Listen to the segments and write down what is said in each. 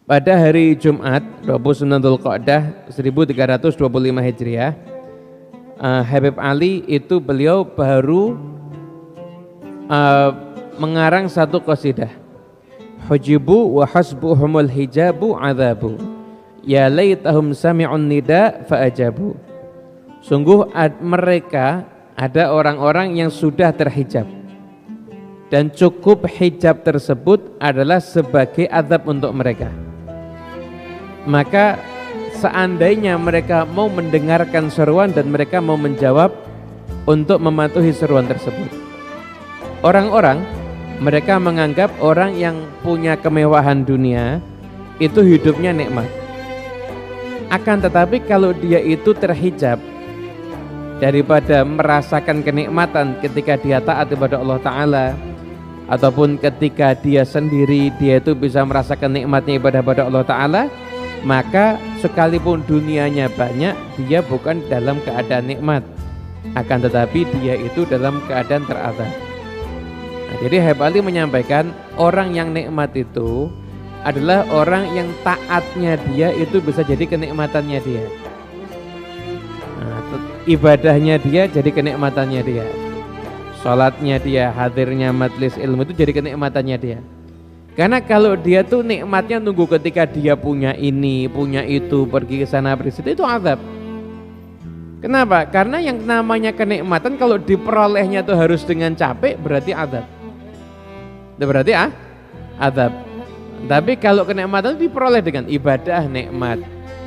pada hari Jumat 29 Dzulqa'dah 1325 Hijriah, Habib Ali itu beliau baru mengarang satu qasidah, hujibu wa hasbuhumul hijabu adzabu ya laitahum sami'un nida fa'ajabu. Sungguh mereka ada orang-orang yang sudah terhijab dan cukup hijab tersebut adalah sebagai azab untuk mereka. Maka seandainya mereka mau mendengarkan seruan dan mereka mau menjawab untuk mematuhi seruan tersebut. Orang-orang mereka menganggap orang yang punya kemewahan dunia itu hidupnya nikmat. Akan tetapi kalau dia itu terhijab, daripada merasakan kenikmatan ketika dia taat kepada Allah Ta'ala, ataupun ketika dia sendiri dia itu bisa merasakan nikmatnya ibadah kepada Allah Ta'ala, maka sekalipun dunianya banyak, dia bukan dalam keadaan nikmat, akan tetapi dia itu dalam keadaan terazab. Nah, jadi Habib Ali menyampaikan orang yang nikmat itu adalah orang yang taatnya dia itu bisa jadi kenikmatannya dia. Nah, ibadahnya dia jadi kenikmatannya dia. Sholatnya dia, hadirnya majelis ilmu itu jadi kenikmatannya dia. Karena kalau dia tuh nikmatnya nunggu ketika dia punya ini, punya itu, pergi ke sana, pergi situ, itu azab. Kenapa? Karena yang namanya kenikmatan kalau diperolehnya tuh harus dengan capek, berarti azab. Itu berarti azab. Tapi kalau kenikmatan itu diperoleh dengan ibadah, nikmat.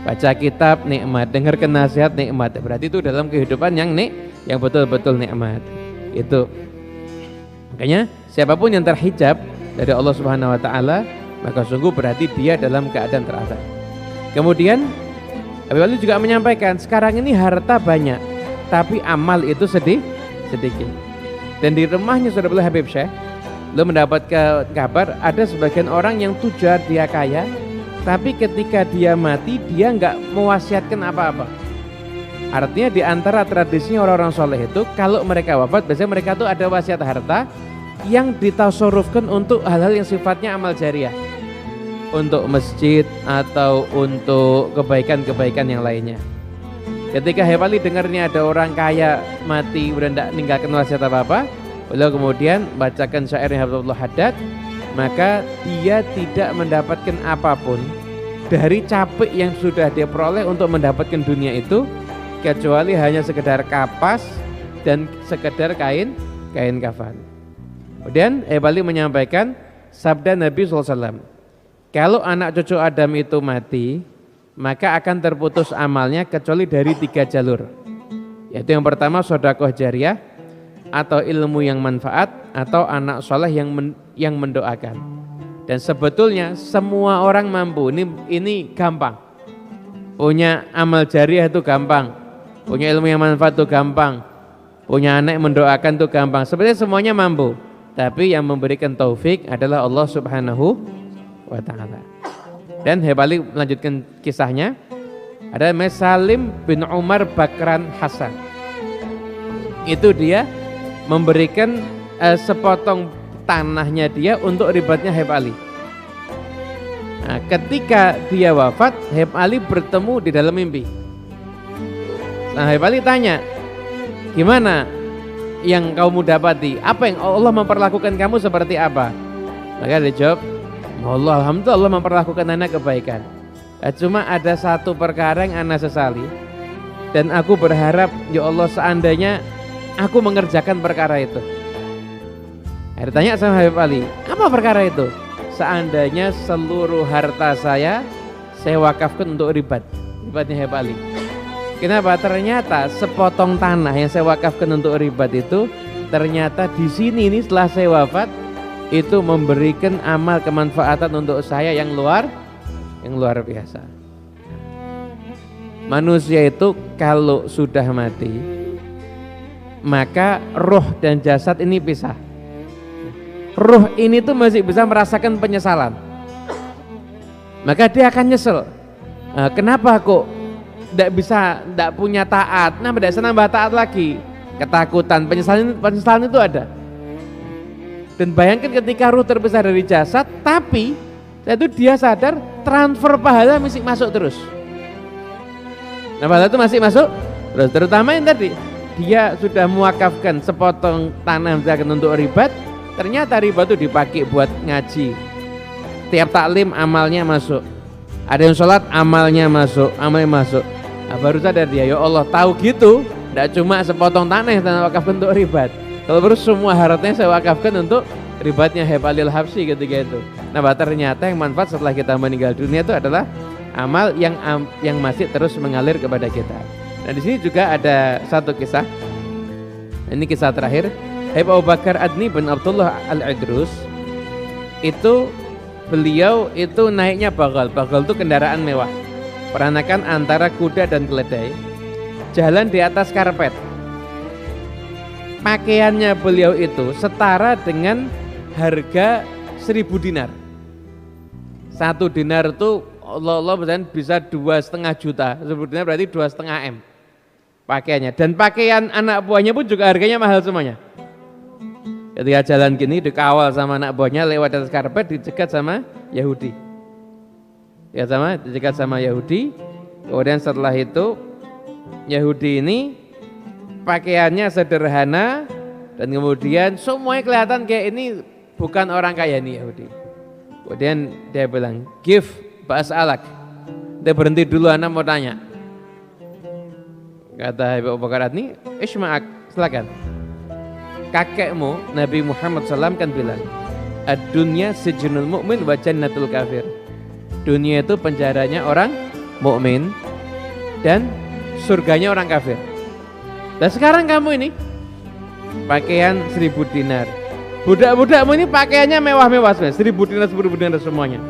Baca kitab, nikmat. Dengarkan nasihat, nikmat. Berarti itu dalam kehidupan yang betul-betul nikmat. Itu. Makanya siapapun yang terhijab dari Allah Subhanahu wa Ta'ala, maka sungguh berarti dia dalam keadaan terazab. Kemudian Habib Ali juga menyampaikan, sekarang ini harta banyak tapi amal itu sedikit. Dan di rumahnya saudara beliau Habib Syekh, lo mendapat kabar ada sebagian orang yang tujar dia kaya, tapi ketika dia mati dia nggak mewasiatkan apa-apa. Artinya di antara tradisinya orang-orang soleh itu, kalau mereka wafat biasanya mereka tuh ada wasiat harta yang ditasarrufkan untuk hal-hal yang sifatnya amal jariah, untuk masjid atau untuk kebaikan-kebaikan yang lainnya. Ketika Habib Ali dengarnya ada orang kaya mati udah tidak meninggalkan wasiat apa-apa, beliau kemudian bacakan syairnya Habibullah Haddad, maka dia tidak mendapatkan apapun dari capek yang sudah dia peroleh untuk mendapatkan dunia itu, kecuali hanya sekedar kapas dan sekedar kain kafan. Kemudian Habib Ali menyampaikan sabda Nabi SAW, kalau anak cucu Adam itu mati, maka akan terputus amalnya kecuali dari 3 jalur. Yaitu yang pertama sedekah jariah, atau ilmu yang manfaat, atau anak soleh yang mendoakan. Dan sebetulnya semua orang mampu, ini gampang. Punya amal jariah itu gampang, punya ilmu yang manfaat itu gampang, punya anak yang mendoakan itu gampang. Sebenarnya semuanya mampu. Tapi yang memberikan taufik adalah Allah Subhanahu wa Ta'ala. Dan Habib Ali melanjutkan kisahnya. Ada Salim bin Umar Bakran Hasan. Itu dia memberikan sepotong tanahnya dia untuk ribatnya Habib Ali. Nah, ketika dia wafat, Habib Ali bertemu di dalam mimpi. Nah, Habib Ali tanya, gimana yang kamu dapati? Apa yang Allah memperlakukan kamu seperti apa? Maka dia jawab, Allah, alhamdulillah Allah memperlakukan anak kebaikan. Cuma ada satu perkara yang anak sesali, dan aku berharap ya Allah seandainya aku mengerjakan perkara itu. Akhirnya tanya sama Habib Ali, apa perkara itu? Seandainya seluruh harta saya wakafkan untuk ribatnya Habib Ali. Kenapa? Ternyata sepotong tanah yang saya wakafkan untuk ribat itu, ternyata di sini ini setelah saya wafat itu memberikan amal kemanfaatan untuk saya yang luar biasa. Manusia itu kalau sudah mati, maka roh dan jasad ini pisah. Roh ini tuh masih bisa merasakan penyesalan, maka dia akan nyesel. Kenapa kok tidak punya taat? Nah, tidak nambah taat lagi. Ketakutan, penyesalan itu ada. Dan bayangkan ketika ruh terpisah dari jasad, tapi Setelah itu dia sadar transfer pahala masih masuk terus. Nah pahala itu masih masuk terus, terutama yang tadi dia sudah muakafkan sepotong tanah misalkan untuk ribat, ternyata ribat itu dipakai buat ngaji, tiap taklim amalnya masuk, ada yang sholat amalnya masuk. Nah, baru sadar dia, ya Allah, tahu gitu tidak cuma sepotong tanah yang saya wakafkan untuk ribat, kalau terus semua hartanya saya wakafkan untuk ribatnya Habalil Habsyi ketika itu. Nah ternyata yang manfaat setelah kita meninggal dunia itu adalah amal yang masih terus mengalir kepada kita. Nah di sini juga ada satu kisah. Ini kisah terakhir. Habib Abu Bakar Adni bin Abdullah Al-Idrus itu, beliau itu naiknya bagal. Bagal itu kendaraan mewah, peranakan antara kuda dan keledai, jalan di atas karpet. Pakaiannya beliau itu setara dengan harga 1.000 dinar. 1 dinar itu Allah misalnya bisa 2,5 juta, 1 dinar berarti 2,5 M pakaiannya. Dan pakaian anak buahnya pun juga harganya mahal semuanya. Ketika jalan gini dikawal sama anak buahnya, lewat atas karpet dicegat sama Yahudi. Ya dicegat sama Yahudi. Kemudian setelah itu Yahudi ini pakaiannya sederhana dan kemudian semuanya kelihatan kayak ini bukan orang kaya nih Yahudi. Kemudian dia bilang, "Give ba'as-alak." Dia berhenti dulu, anak mau tanya. Kata Habib Abu Bakar Adni, "Isma'ak, silakan. Kakekmu Nabi Muhammad SAW kan bilang, ad-dunya sijnul mu'min wa jannatul kafir." Dunia itu penjaranya orang mukmin dan surganya orang kafir. Dan sekarang kamu ini pakaian 1.000 dinar. Budak-budakmu ini pakaiannya mewah-mewah, 1.000 dinar semuanya.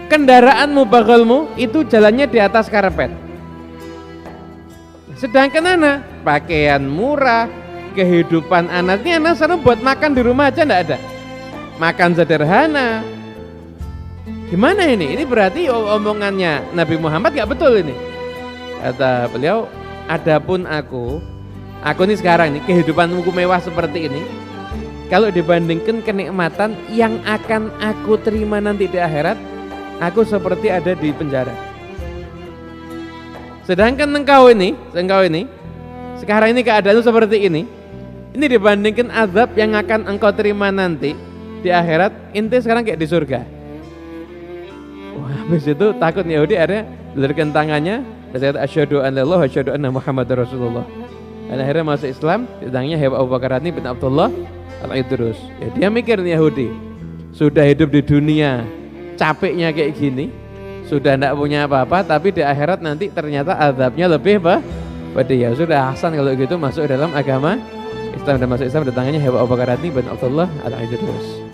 Kendaraanmu, bagalmu itu jalannya di atas karpet. Sedangkan anak pakaian murah, kehidupan anak ini, anak sekarang buat makan di rumah aja enggak ada. Makan sederhana. Gimana ini? Ini berarti omongannya Nabi Muhammad gak betul ini. Kata beliau, adapun aku ini sekarang nih kehidupanku mewah seperti ini, kalau dibandingkan kenikmatan yang akan aku terima nanti di akhirat, aku seperti ada di penjara. Sedangkan engkau ini sekarang ini keadaanmu seperti ini dibandingkan azab yang akan engkau terima nanti di akhirat, ente sekarang kayak di surga. Wah, habis itu takut Yahudi akhirnya belirkan tangannya dan saya asyhadu an la ilaha illallah wa asyhadu anna Muhammadar Rasulullah. Dan akhirnya masuk Islam, ditanya Habib Abu Bakar Adni bin Abdullah Al-Idrus. Ya, dia mikir nih Yahudi, sudah hidup di dunia capeknya kayak gini, sudah tidak punya apa-apa, tapi di akhirat nanti ternyata azabnya lebih pedih. Ya sudah, Hasan kalau gitu masuk dalam agama Islam, dan masuk Islam datangnya Habib Abu Bakar Adni bin Abdullah Al-Idrus.